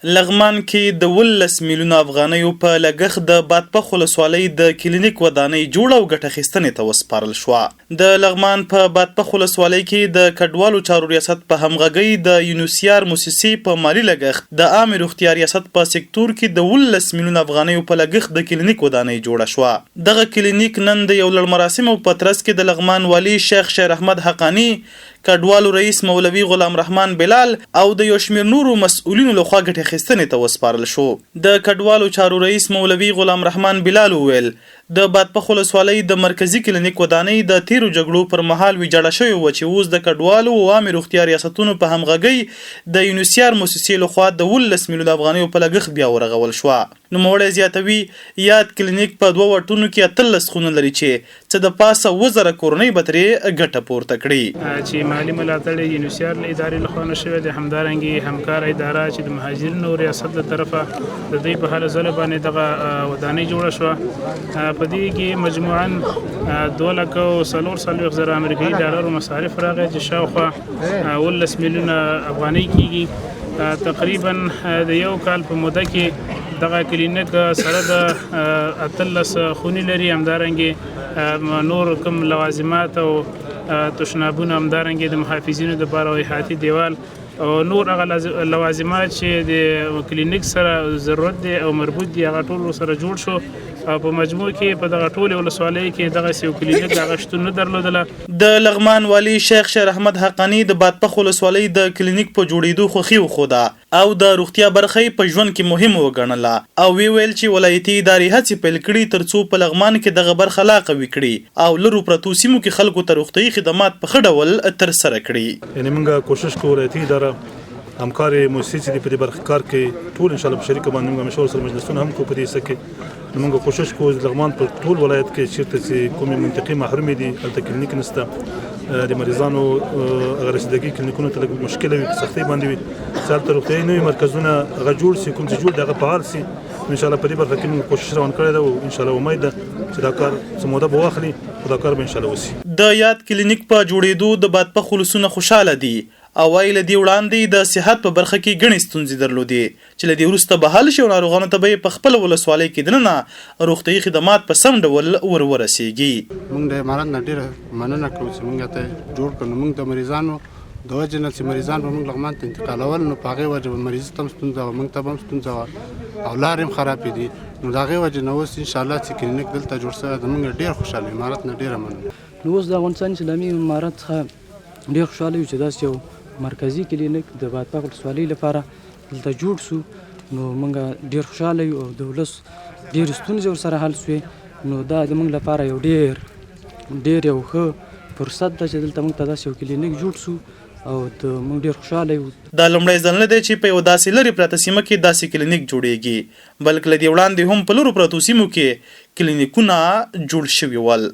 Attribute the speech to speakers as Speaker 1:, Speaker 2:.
Speaker 1: لغمان کې د 18 میلیونه افغانیو په لګښت د بادپخ ولسوالۍ د کلینیک ودانۍ جوړه او ګټه اخیستنې ته وسپارل شوه. د لغمان په بادپخ ولسوالۍ کې د کډوالو چارو ریاست په همغږۍ د یونیسیار موسسې په مالی لګښت د عامې روغتیا ریاست په سکتور کې د 18 میلیونه افغانیو په لګښت د کلینیک ودانۍ جوړه شوه. دغه کلینیک نن د یو لړ مراسمو په ترڅ کې د لغمان والی شیخ شیر احمد حقانی، کډوالو رئیس مولوي غلام رحمان بلال او د یو شمېر نورو مسؤلینو لخوا ګټه اخیستنې ته وسپارل شو. د کډوالو چارو رئیس مولوي غلام رحمان بلال وویل د بادپخ ولسوالۍ د مرکزي کلینیک ودانۍ د تیرو جګړو پر مهال ویجاړه شوې وه چې اوس د کډوالو او عامې روغتیا ریاستونو په همغږۍ د یونیسیار موسسې لخوا د 18 میلیونه افغانیو په لګښت بیا ورغول شوه. نوموړی زیاتوي یاد کلینیک په 2 وټونو کې 18 خونه لري چې څه د پاسه 1000 کورنۍ به ترې ګټه پورته کړي.
Speaker 2: چې مالي ملاتړ یونیسیار له ادارې لخوا نشوی دی، همدارنګې همکاره اداره چې د مهاجرینو ریاست له طرفه د دوی په هله ځله باندې دغه ودانۍ جوړه شوه. په دې کې مجموعاً 2,40,000 امریکایي ډالرو مصارف راغی چې شاوخوا 18 میلیونه افغانۍ کېږي. تقریبا د یو کال په موده کې دغه کلینیک سره د 18 خونې لري، همدارنګې نور کوم لوازمات او تشنابونه، همدارنګې د محافظینو دپاره او احاطي دیوال او نور هغه لوازمات چې د کلینیک سره ضرورت دی او مربوط دي هغه ټول سره جوړ شو. او په مجموع کې په دغه ټولې ولسوالۍ کې دغسې یو کلینیک د هغه شتون نه درلودله.
Speaker 1: د لغمان والی شیخ شیر احمد حقانی د بادپخ ولسوالۍ د کلینیک په جوړېدو خوښي وښوده او د روغتیا برخه په ژوند کې مهمه وګڼله او ویل چې ولایتي ادارې هڅې پیل کړي ترڅو په لغمان کې دغه برخه لا قوي کړي او لرو پرتو سیمو کې خلکو ته روغتیايي خدمات په ښه ډول ترسره کړي.
Speaker 3: یعنې موږ کوشش کوو ولایتي اداره همکارې موسسې چې دي په دې برخه کار کوي ټول انشاءالله په شریکه باندې موږ همیشه ورسره مجلسونه هم کوو په دې حصه کې. موږ کوشش کوو لغمان په ټول ولایت کې چېرته چې کومې منطقې محرومې دي هلته کلینیک نشته، د مریضانو هغه رسیدګي کلینیکونو ته لږ مشکله وي، په سختۍ باندې وي، چې هلته روغتیايي نوي مرکزونه هغه جوړ سي، کوم چې جوړ دی هغه فعال سي. انشاءالله په دې برخه کې موږ کوشش روان کړی ده او انشاءالله امید ده چې دا کار څه موده به واخلي خو دا کار به انشاءالله وسي.
Speaker 1: د یاد کلینیک په جوړېدو د بادپخ ولسونه خوشحاله دي او وايي له دې وړاندې د صحت په برخه کې ګڼې ستونزې درلودې چې له دې وروسته به حل شي او ناروغانو ته به یې په خپله ولسوالۍ کې دننه روغتیايي خدمات په سم ډول ورسیږي.
Speaker 4: موږ د امارت نه ډېره مننه کوو چې موږ ته جوړ کړو. موږ د مریضانو د وجې نه چې مریضان به موږ لغمان ته انتقالول، نو په هغې وجه به مریض ته هم ستونزه وه، موږ ته به هم ستونزه وه او لارې هم خرابې دي. نو د هغې وجې نه اوس انشاءالله چې کلینیک دلته جوړ شوی ده، موږ ډېر خوشحاله امارت نه ډېره مننه.
Speaker 5: نو اوس د افغانستان اسلامي امارت څخه ډېر خوشحاله یو چې داسې یو مرکزي کلینیک د بادپخ ولسوالۍ لپاره دلته جوړ شو. نو موږ ډېر خوشحاله یو او د ولس ډېرې ستونزې ورسره حل شوې. نو دا د موږ لپاره یو ډېر یو ښه فرصت ده چې دلته موږ ته داسې یو کلینیک جوړ شو او موږ ډېر خوشحاله یو.
Speaker 1: دا لومړی ځل نه دی چې په یو داسې لرې پرته سیمه کې داسې کلینیک جوړیږي، بلکې له دې وړاندې هم په لرو پرتو سیمو کې کلینیکونه جوړ شوي ول.